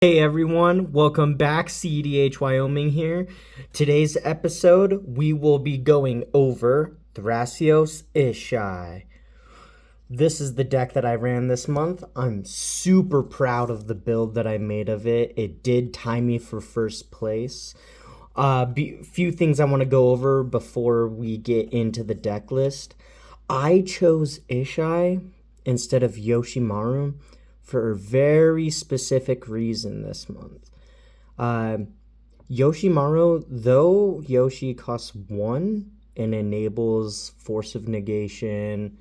Hey everyone, welcome back. CEDH Wyoming here. Today's episode, we will be going over Thrasios Ishai. This is the deck that I ran this month. I'm super proud of the build that I made of it. It did tie me for first place. Few things I want to go over before we get into the deck list. I chose Ishai instead of Yoshimaru for a very specific reason this month. Yoshimaru, though Yoshi costs 1 and enables Force of Negation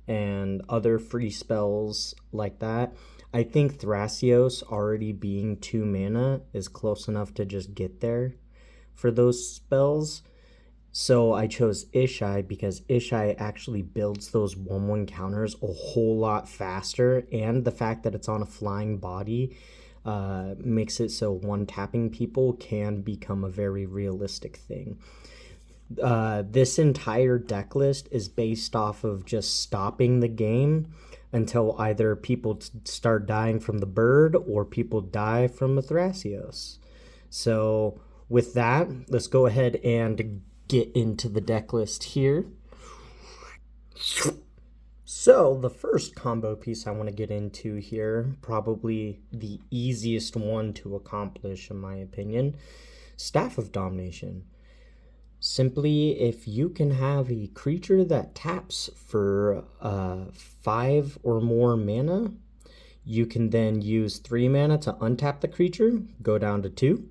and other free spells like that, I think Thrasios already being 2 mana is close enough to just get there for those spells. So I chose Ishai because Ishai actually builds those 1/1 counters a whole lot faster, and the fact that it's on a flying body makes it so one-tapping people can become a very realistic thing. This entire deck list is based off of just stopping the game until either people start dying from the bird or people die from a Thrasios. So with that, let's go ahead and get into the deck list here. So the first combo piece I want to get into here, probably the easiest one to accomplish in my opinion, Staff of Domination. Simply, if you can have a creature that taps for 5 or more mana, you can then use 3 mana to untap the creature, go down to 2,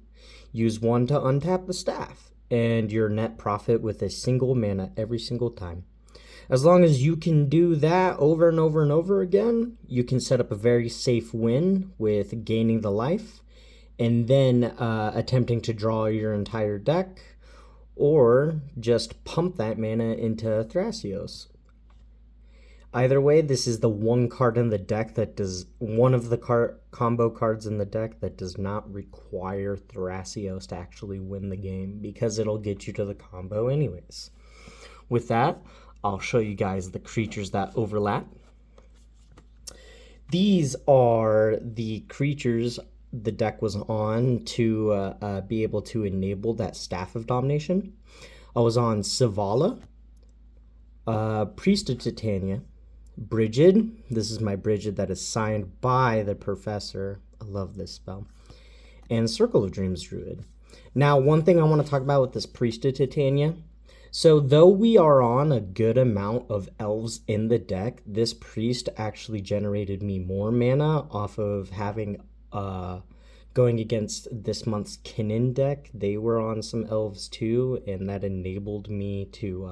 use 1 to untap the staff, and your net profit with a single mana every single time. As long as you can do that over and over and over again, you can set up a very safe win with gaining the life and then attempting to draw your entire deck, or just pump that mana into Thrasios. Either way, this is the one card in the deck that does, one of the combo cards in the deck that does not require Thrasios to actually win the game, because it'll get you to the combo anyways. With that, I'll show you guys the creatures that overlap. These are the creatures the deck was on to be able to enable that Staff of Domination. I was on Savala, Priest of Titania, Brigid. This is my Brigid that is signed by the professor. I love this spell. And Circle of Dreams Druid. Now, one thing I want to talk about with this Priest of Titania. So, though we are on a good amount of elves in the deck, this Priest actually generated me more mana off of having going against this month's Kinnan deck. They were on some elves too, and that enabled me to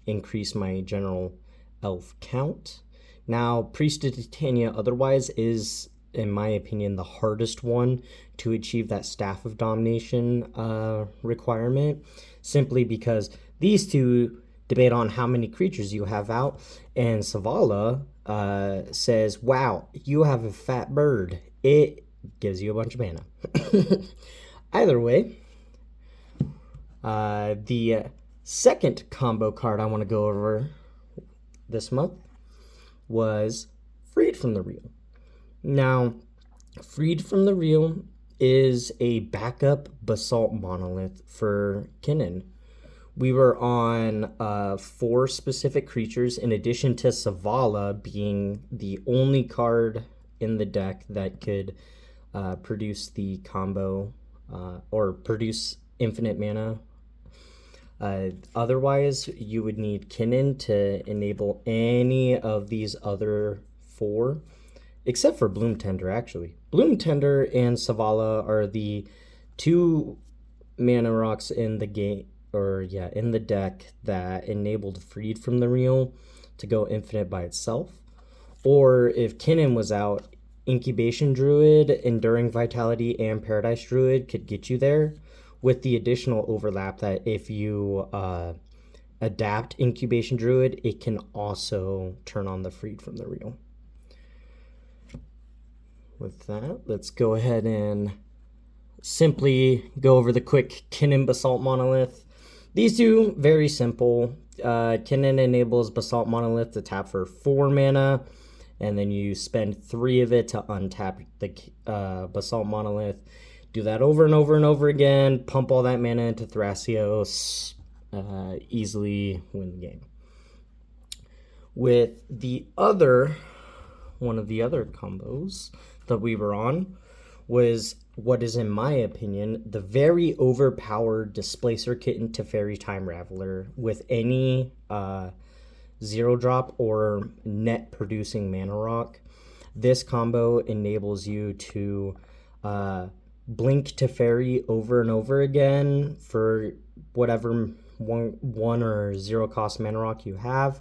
increase my general elf count. Now, Priest of Titania otherwise is, in my opinion, the hardest one to achieve that Staff of Domination requirement, simply because these two debate on how many creatures you have out, and Savala says, wow, you have a fat bird. It gives you a bunch of mana. Either way, the second combo card I want to go over this month was Freed from the Real. Now, Freed from the Real is a backup Basalt Monolith for Kinnan. We were on 4 specific creatures, in addition to Savala being the only card in the deck that could produce the combo or produce infinite mana. Otherwise, you would need Kinnan to enable any of these other 4, except for Bloom Tender, actually. Bloom Tender and Savala are the 2 mana rocks in the game, in the deck that enabled Freed from the Real to go infinite by itself. Or if Kinnan was out, Incubation Druid, Enduring Vitality, and Paradise Druid could get you there, with the additional overlap that if you adapt Incubation Druid, it can also turn on the Freed from the Real. With that, let's go ahead and simply go over the quick Kinnan Basalt Monolith. These two, very simple. Kinnan enables Basalt Monolith to tap for 4 mana and then you spend 3 of it to untap the Basalt Monolith. Do that over and over and over again, pump all that mana into Thrasios, easily win the game. With the other, one of the other combos that we were on was what is, in my opinion, the very overpowered Displacer Kitten Teferi Time Raveler with any 0-drop or net producing mana rock. This combo enables you to blink Teferi over and over again for whatever one or 0 cost mana rock you have,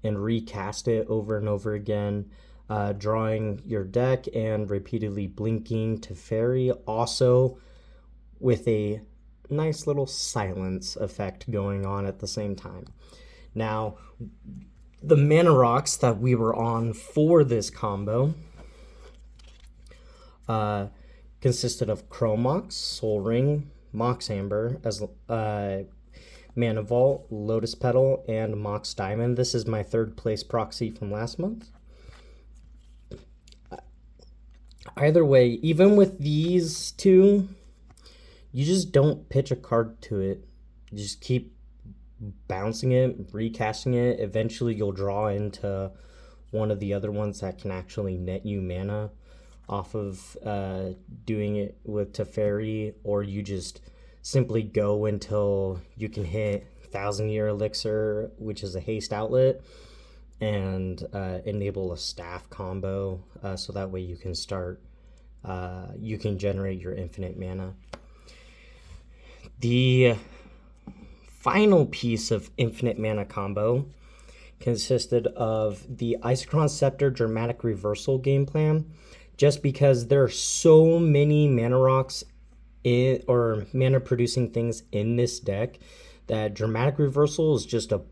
and recast it over and over again, drawing your deck and repeatedly blinking Teferi, also with a nice little silence effect going on at the same time. Now, the mana rocks that we were on for this combo consisted of Chromox, Soul Ring, Mox Amber, as Mana Vault, Lotus Petal, and Mox Diamond. This is my 3rd place proxy from last month. Either way, even with these 2, you just don't pitch a card to it. You just keep bouncing it, recasting it. Eventually you'll draw into one of the other ones that can actually net you mana off of doing it with Teferi, or you just simply go until you can hit 1,000-Year Elixir, which is a haste outlet, and enable a staff combo, so that way you can start, you can generate your infinite mana. The final piece of infinite mana combo consisted of the Isochron Scepter Dramatic Reversal game plan, just because there are so many mana rocks or mana producing things in this deck that Dramatic Reversal is just a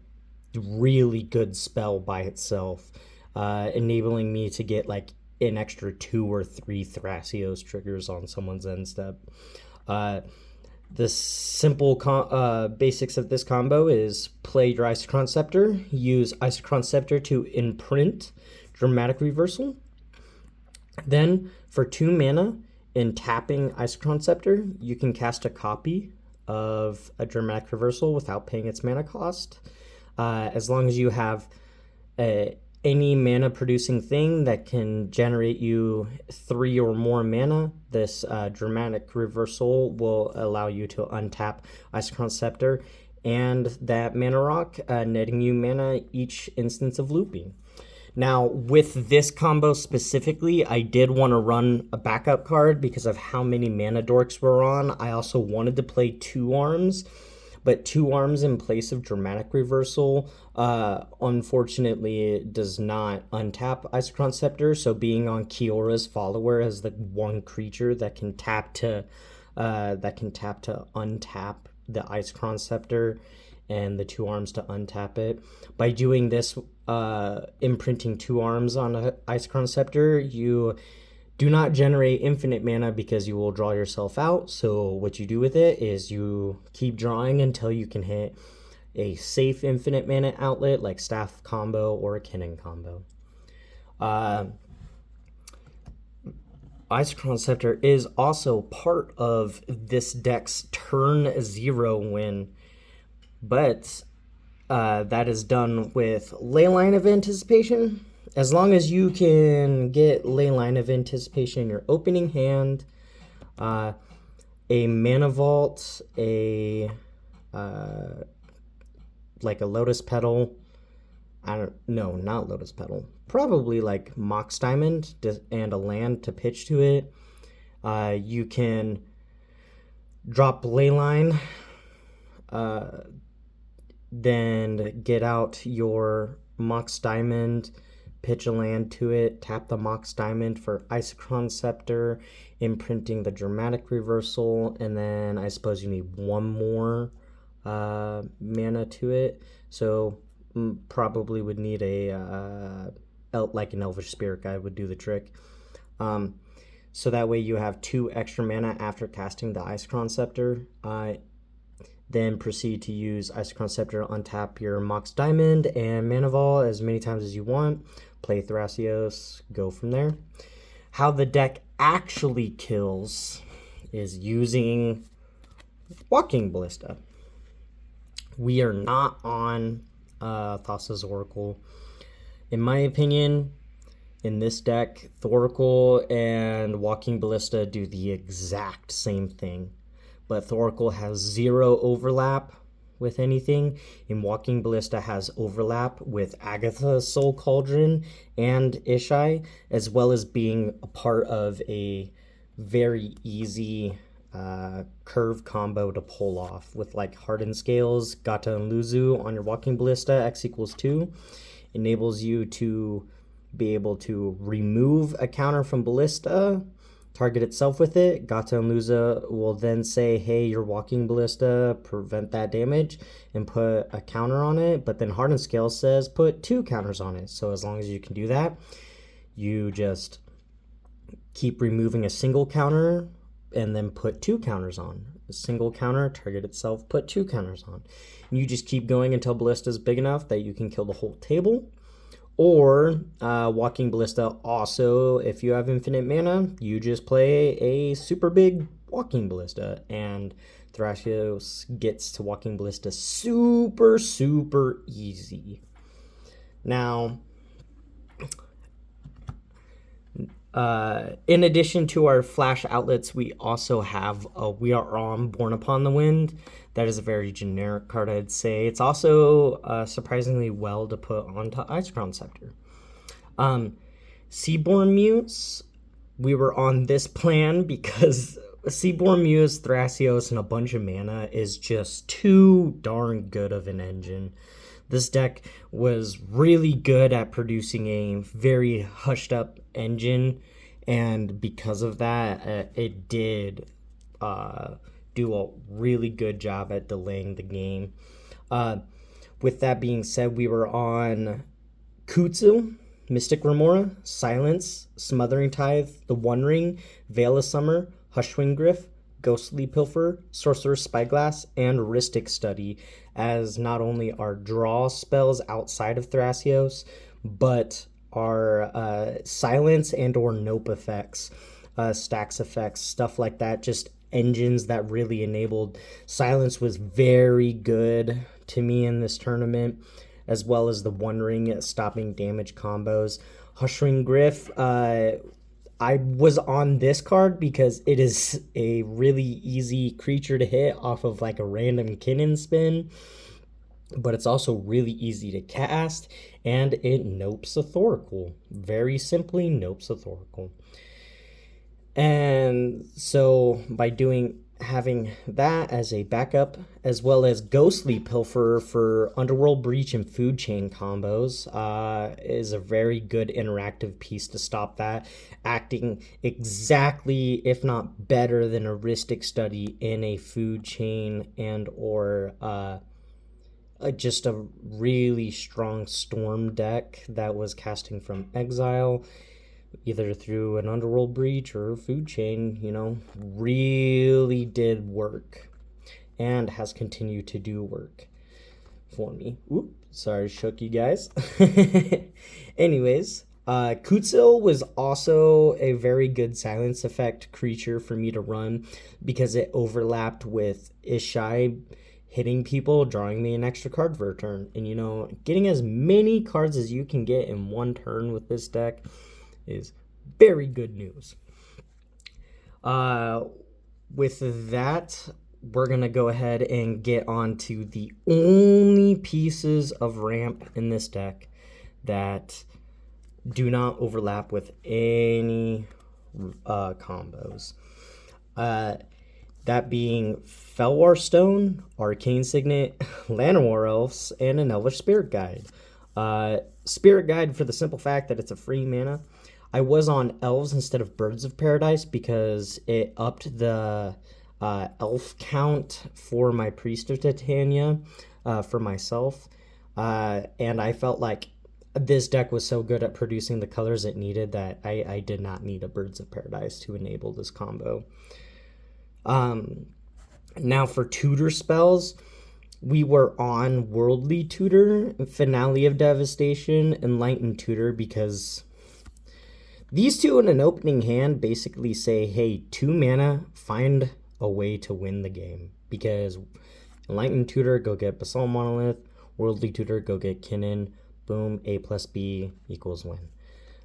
really good spell by itself, enabling me to get like an extra 2 or 3 Thrasios triggers on someone's end step. The simple basics of this combo is play your Isochron Scepter, use Isochron Scepter to imprint Dramatic Reversal. Then for 2 mana, in tapping Isochron Scepter, you can cast a copy of a Dramatic Reversal without paying its mana cost. As long as you have any mana producing thing that can generate you 3 or more mana, this Dramatic Reversal will allow you to untap Isochron Scepter and that mana rock, netting you mana each instance of looping. Now, with this combo specifically, I did want to run a backup card because of how many mana dorks we're on. I also wanted to play 2 arms, but 2 arms in place of Dramatic Reversal, unfortunately, it does not untap Isochron Scepter. So being on Kiora's Follower as the one creature that can tap to untap the Isochron Scepter, and the 2 arms to untap it. By doing this, imprinting 2 arms on an Isochron Scepter, you do not generate infinite mana because you will draw yourself out. So what you do with it is you keep drawing until you can hit a safe infinite mana outlet like Staff combo or a Kinnan combo. Isochron Scepter is also part of this deck's turn 0 win, but that is done with Leyline of Anticipation. As long as you can get Leyline of Anticipation in your opening hand, a Mana Vault, like a Lotus Petal, not Lotus Petal, probably like Mox Diamond and a land to pitch to it. You can drop Leyline, then get out your Mox Diamond, pitch a land to it, tap the Mox Diamond for Isochron Scepter, imprinting the Dramatic Reversal, and then I suppose you need 1 more mana to it. So probably would need like an Elvish Spirit Guide would do the trick. So that way you have 2 extra mana after casting the Isochron Scepter. Then proceed to use Isochron Scepter to untap your Mox Diamond and Mana Vault as many times as you want. play Thrasios, go from there. How the deck actually kills is using Walking Ballista. We are not on Thassa's Oracle. In my opinion, in this deck, Thoracle and Walking Ballista do the exact same thing. But Thoracle has 0 overlap with anything, and Walking Ballista has overlap with Agatha's Soul Cauldron and Ishai, as well as being a part of a very easy curve combo to pull off with like Hardened Scales, Gata and Luzu on your Walking Ballista, X equals 2, enables you to be able to remove a counter from Ballista, target itself with it. Gata and Luza will then say, hey, you're Walking Ballista, prevent that damage, and put a counter on it. But then Hardened Scale says put 2 counters on it. So as long as you can do that, you just keep removing a single counter and then put 2 counters on. A single counter, target itself, put 2 counters on. And you just keep going until Ballista is big enough that you can kill the whole table. Or Walking Ballista also, if you have infinite mana, you just play a super big Walking Ballista, and Thrasios gets to Walking Ballista super, super easy. Now, in addition to our flash outlets, we also have We Are On Born Upon the Wind. That is a very generic card, I'd say. It's also surprisingly well to put onto Icecrown Scepter. Seaborn Muse, we were on this plan because Seaborn Muse, Thrasios, and a bunch of mana is just too darn good of an engine. This deck was really good at producing a very hushed up engine, and because of that, it did do a really good job at delaying the game. With that being said, we were on Kutsu, Mystic Remora, Silence, Smothering Tithe, The One Ring, Veil of Summer, Hushwing Griff, Ghostly Pilfer, Sorcerer's Spyglass, and Rhystic Study as not only our draw spells outside of Thrasios, but our silence and or nope effects, stacks effects, stuff like that, just engines that really enabled. Silence was very good to me in this tournament, as well as the One Ring at stopping damage combos. Hushwing Griff, I was on this card because it is a really easy creature to hit off of like a random Kinnan spin, but it's also really easy to cast, and it nopes a Thoracle. Very simply nopes a Thoracle. And so by having that as a backup, as well as Ghostly Pilfer for Underworld Breach and Food Chain combos, is a very good interactive piece to stop that, acting exactly, if not better, than a Rhystic Study in a Food Chain and or just a really strong Storm deck that was casting from exile, either through an Underworld Breach or Food Chain, really did work and has continued to do work for me. Oop, sorry, shook you guys. Anyways, Kutsil was also a very good silence effect creature for me to run because it overlapped with Ishai hitting people, drawing me an extra card for a turn. And, getting as many cards as you can get in one turn with this deck is very good news. With that, we're going to go ahead and get on to the only pieces of ramp in this deck that do not overlap with any combos. That being Felwar Stone, Arcane Signet, Llanowar Elves, and an Elvish Spirit Guide. Spirit Guide for the simple fact that it's a free mana. I was on Elves instead of Birds of Paradise because it upped the elf count for my Priest of Titania for myself. And I felt like this deck was so good at producing the colors it needed that I did not need a Birds of Paradise to enable this combo. Now for tutor spells, we were on Worldly Tutor, Finale of Devastation, Enlightened Tutor, because these two in an opening hand basically say, hey, 2 mana, find a way to win the game. Because Enlightened Tutor, go get Basalt Monolith. Worldly Tutor, go get Kinnan. Boom, A plus B equals win.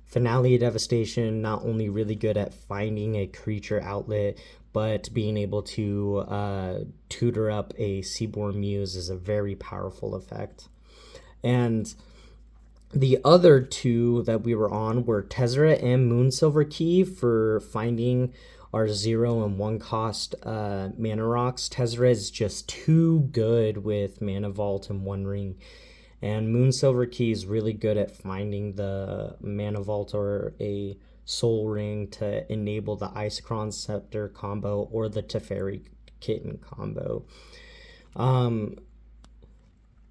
Finale of Devastation, not only really good at finding a creature outlet, but being able to tutor up a Seaborn Muse is a very powerful effect. And the other two that we were on were Tezzeret and Moonsilver Key for finding our 0 and 1 cost mana rocks. Tezzeret is just too good with Mana Vault and One Ring. And Moonsilver Key is really good at finding the Mana Vault or a Soul Ring to enable the Isochron Scepter combo or the Teferi Kitten combo. In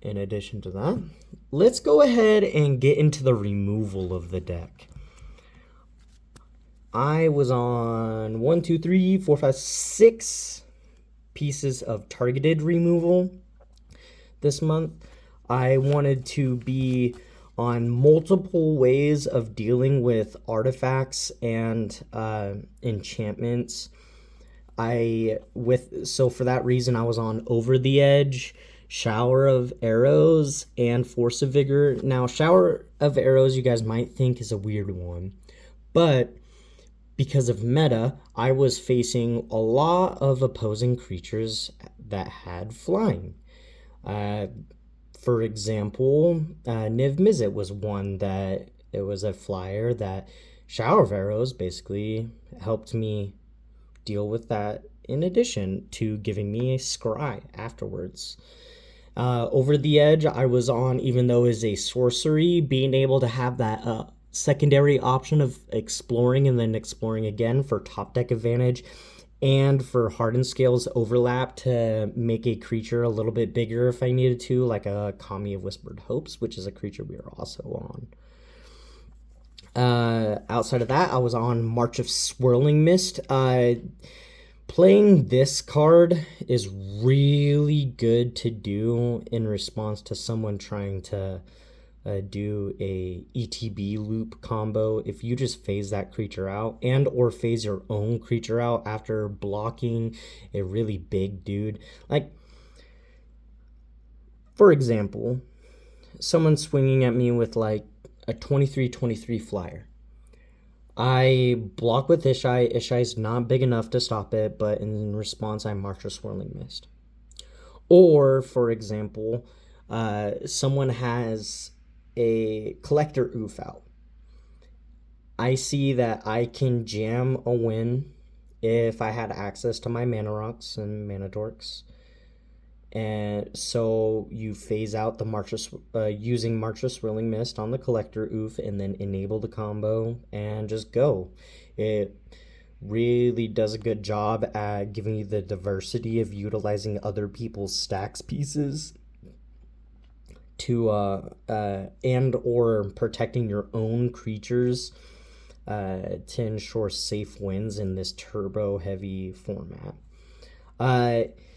addition to that, let's go ahead and get into the removal of the deck. I was on 1, 2, 3, 4, 5, 6 pieces of targeted removal this month. I wanted to be on multiple ways of dealing with artifacts and enchantments. So for that reason, I was on Over the Edge, Shower of Arrows, and Force of Vigor. Now, Shower of Arrows, you guys might think is a weird one, but because of meta, I was facing a lot of opposing creatures that had flying. For example, Niv Mizzet was one that it was a flyer that Shower of Arrows basically helped me deal with that, in addition to giving me a scry afterwards. Over the Edge, I was on, even though it's a sorcery, being able to have that secondary option of exploring and then exploring again for top deck advantage, and for Hardened Scales overlap to make a creature a little bit bigger if I needed to, like a Kami of Whispered Hopes, which is a creature we are also on. Outside of that, I was on March of Swirling Mist. Playing this card is really good to do in response to someone trying to do a ETB loop combo. If you just phase that creature out and or phase your own creature out after blocking a really big dude. Like, for example, someone swinging at me with like a 23/23 flyer. I block with Ishai. Ishai's not big enough to stop it, but in response, I March of Swirling Mist. Or, for example, someone has a Collector Oof out. I see that I can jam a win if I had access to my Mana Rocks and Mana Dorks. And so you phase out the using March of Swirling Mist on the Collector Oof and then enable the combo and just go. It really does a good job at giving you the diversity of utilizing other people's stacks pieces to and or protecting your own creatures to ensure safe wins in this turbo heavy format.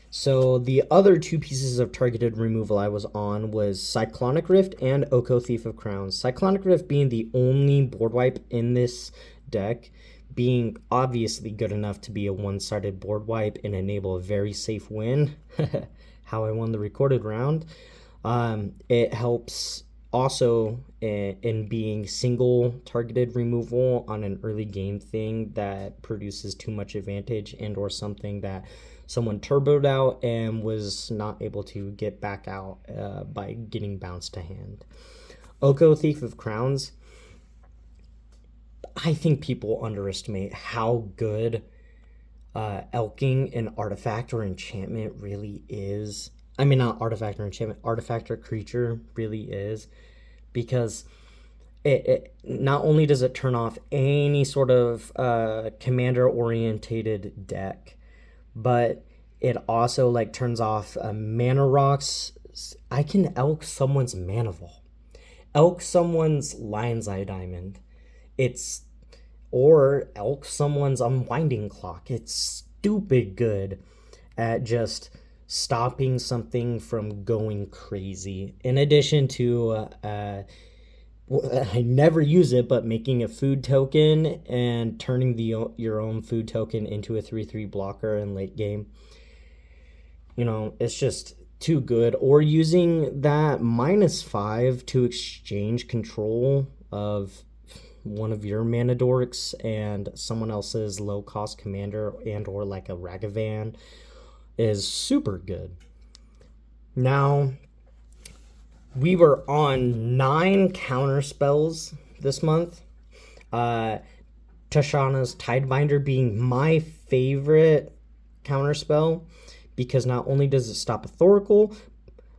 So the other two pieces of targeted removal I was on was Cyclonic Rift and Oko Thief of Crowns. Cyclonic Rift being the only board wipe in this deck, being obviously good enough to be a one-sided board wipe and enable a very safe win. How I won the recorded round. It helps also in being single targeted removal on an early game thing that produces too much advantage and or something that someone turboed out and was not able to get back out by getting bounced to hand. Oko Thief of Crowns. I think people underestimate how good elking an artifact or enchantment really is. I mean, not artifact or enchantment, artifact or creature really is, because it not only does it turn off any sort of commander-orientated deck, but it also like turns off Mana Rocks. I can elk someone's Mana Vault, elk someone's Lion's Eye Diamond. Or elk someone's Unwinding Clock. It's stupid good at just stopping something from going crazy. In addition to, I never use it, but making a food token and turning your own food token into a 3/3 blocker in late game. It's just too good. Or using that -5 to exchange control of one of your mana dorks and someone else's low cost commander and or like a Ragavan is super good. Now, we were on 9 counter spells this month. Tashana's Tidebinder being my favorite counter spell, because not only does it stop a Thoracle,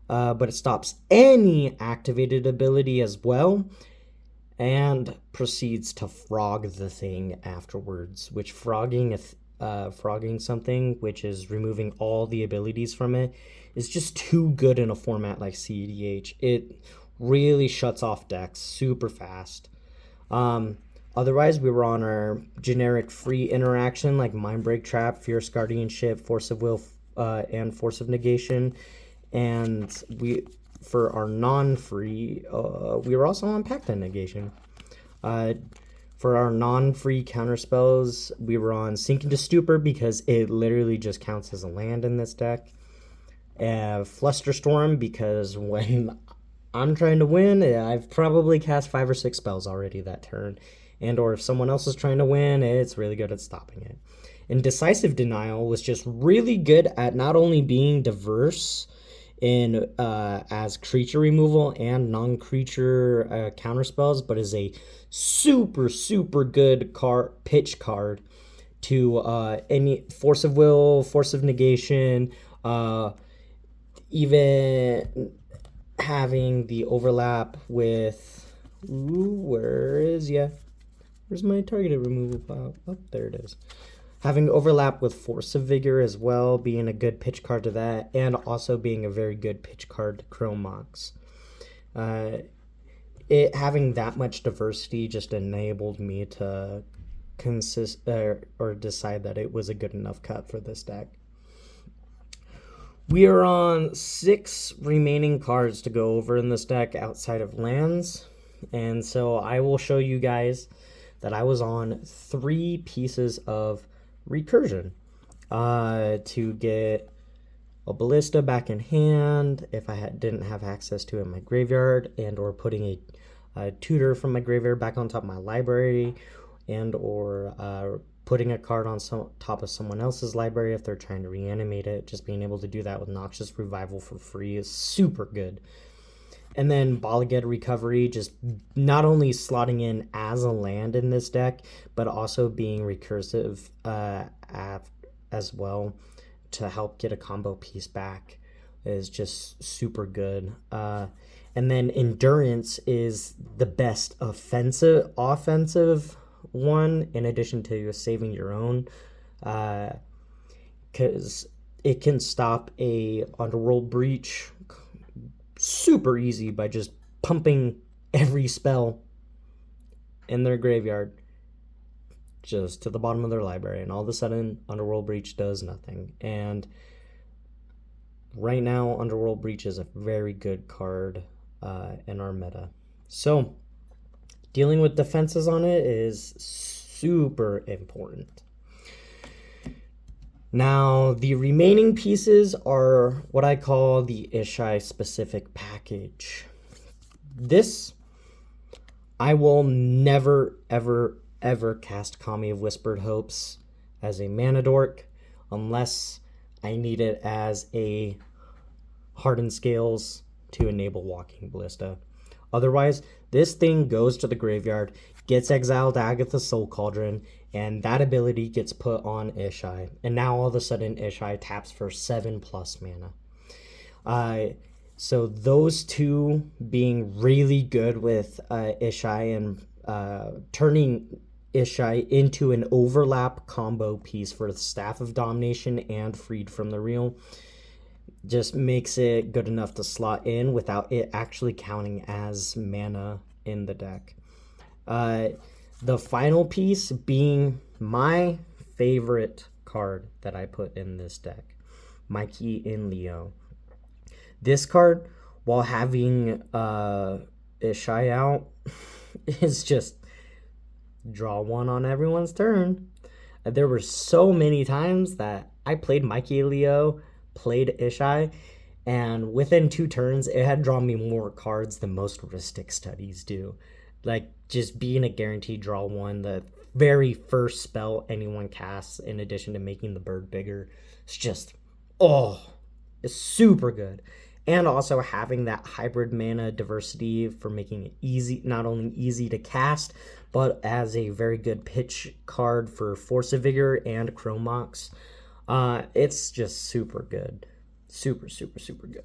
but it stops any activated ability as well, and proceeds to frog the thing afterwards, which frogging something, which is removing all the abilities from it, is just too good in a format like CEDH. It really shuts off decks super fast. Otherwise, we were on our generic free interaction like Mindbreak Trap, Fierce Guardianship, Force of Will, and Force of Negation. And for our non-free, we were also on Pact and Negation. For our non-free counter spells, we were on Sink into Stupor because it literally just counts as a land in this deck. Flusterstorm because when I'm trying to win, I've probably cast 5 or 6 spells already that turn. And or if someone else is trying to win, it's really good at stopping it. And Decisive Denial was just really good at not only being diverse in as creature removal and non-creature counter spells, but is a super good pitch card to any Force of Will, Force of Negation, even having the overlap with where's my targeted removal pile? Oh, there it is. Having overlap with Force of Vigor as well, being a good pitch card to that, and also being a very good pitch card to Chrome Mox. It having that much diversity just enabled me to or decide that it was a good enough cut for this deck. We are on 6 remaining cards to go over in this deck outside of lands, and so I will show you guys that I was on 3 pieces of recursion to get a Ballista back in hand if I didn't have access to it in my graveyard, and or putting a tutor from my graveyard back on top of my library, and or putting a card on top of someone else's library if they're trying to reanimate it. Just being able to do that with Noxious Revival for free is super good. And then Bala Ged Recovery, just not only slotting in as a land in this deck, but also being recursive as well to help get a combo piece back is just super good. And then Endurance is the best offensive one, in addition to saving your own, because it can stop a Underworld Breach super easy by just pumping every spell in their graveyard just to the bottom of their library, and all of a sudden Underworld Breach does nothing. And right now Underworld Breach is a very good card in our meta, so dealing with defenses on it is super important. Now, the remaining pieces are what I call the Ishai specific package. This, I will never, ever cast Kami of Whispered Hopes as a mana dork unless I need it as a Hardened Scales to enable Walking Ballista. Otherwise, this thing goes to the graveyard, gets exiled Agatha's Soul Cauldron, and that ability gets put on Ishai. And now all of a sudden Ishai taps for 7+ mana. So those two being really good with Ishai and turning Ishai into an overlap combo piece for the Staff of Domination and Freed from the Real just makes it good enough to slot in without it actually counting as mana in the deck. The final piece being my favorite card that I put in this deck. Mikey and Leo. This card, while having Ishai out, is just draw one on everyone's turn. There were so many times that I played Mikey and Leo, played Ishai, and within 2 turns, it had drawn me more cards than most Ristic studies do. Like, just being a guaranteed draw one, the very first spell anyone casts, in addition to making the bird bigger, it's just, it's super good. And also having that hybrid mana diversity for making it easy, not only easy to cast, but as a very good pitch card for Force of Vigor and Chromox. It's just super good. Super, super, super good.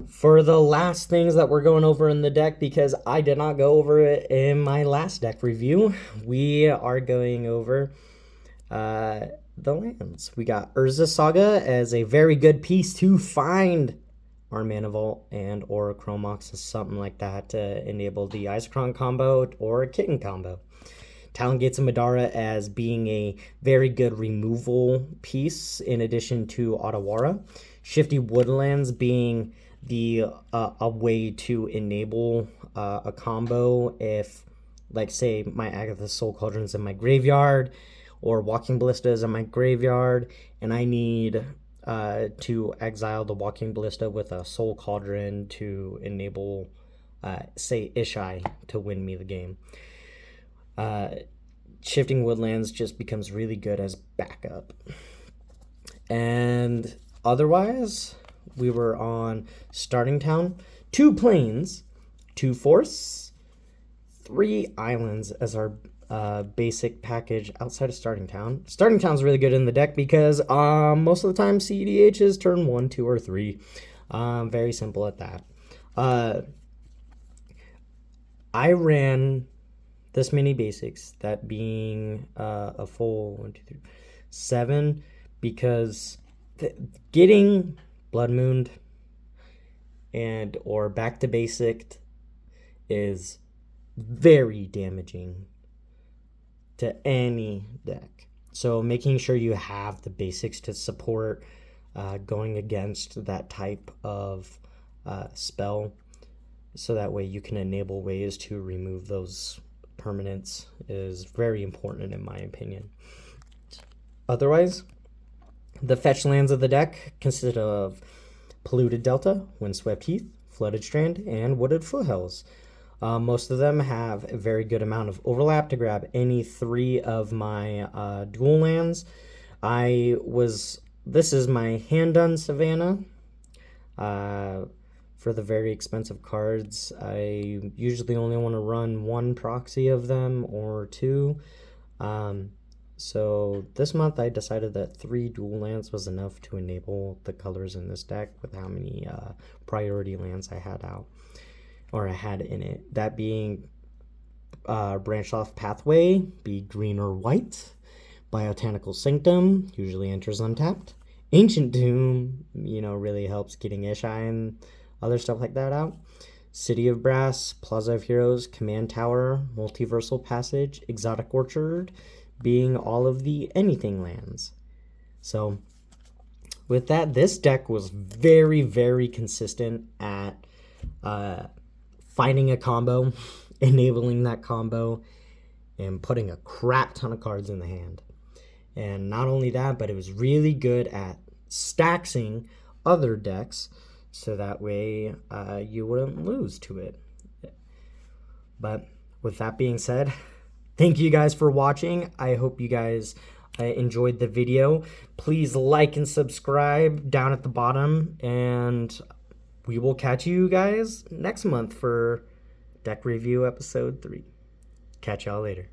For the last things that we're going over in the deck, because I did not go over it in my last deck review, we are going over the lands. We got Urza Saga as a very good piece to find our Mana Vault and or Chromox or something like that to enable the Isochron combo or a Kitten combo. Talon Gates of Madara as being a very good removal piece in addition to Otawara. Shifty Woodlands being the a way to enable a combo if, like, say, my Agatha Soul Cauldron's in my graveyard or Walking Ballista is in my graveyard and I need to exile the Walking Ballista with a Soul Cauldron to enable, say, Ishai to win me the game. Shifting Woodlands just becomes really good as backup. And otherwise, we were on Starting Town, 2 plains, 2 force, 3 islands as our basic package outside of Starting Town. Starting Town's really good in the deck because most of the time CEDH is turn 1, 2, or 3. Very simple at that. I ran this many basics, that being a full 1, 2, 3, 7, because getting Blood Mooned and or back to basic is very damaging to any deck. So making sure you have the basics to support going against that type of spell, so that way you can enable ways to remove those permanents, is very important in my opinion. Otherwise, the fetch lands of the deck consist of Polluted Delta, Windswept Heath, Flooded Strand, and Wooded Foothills. Most of them have a very good amount of overlap to grab any 3 of my dual lands. This is my hand-done Savannah. For the very expensive cards, I usually only want to run 1 proxy of them or 2. So this month I decided that 3 dual lands was enough to enable the colors in this deck with how many priority lands I had out, or I had in it. That being Branch Off Pathway, be green or white. Biotanical Sanctum, usually enters untapped. Ancient Tomb, really helps getting Ishai and other stuff like that out. City of Brass, Plaza of Heroes, Command Tower, Multiversal Passage, Exotic Orchard, being all of the anything lands. So with that, this deck was very, very consistent at finding a combo, enabling that combo, and putting a crap ton of cards in the hand. And not only that, but it was really good at staxing other decks, so that way you wouldn't lose to it. But with that being said, thank you guys for watching. I hope you guys enjoyed the video. Please like and subscribe down at the bottom, and we will catch you guys next month for deck review episode 3. Catch y'all later.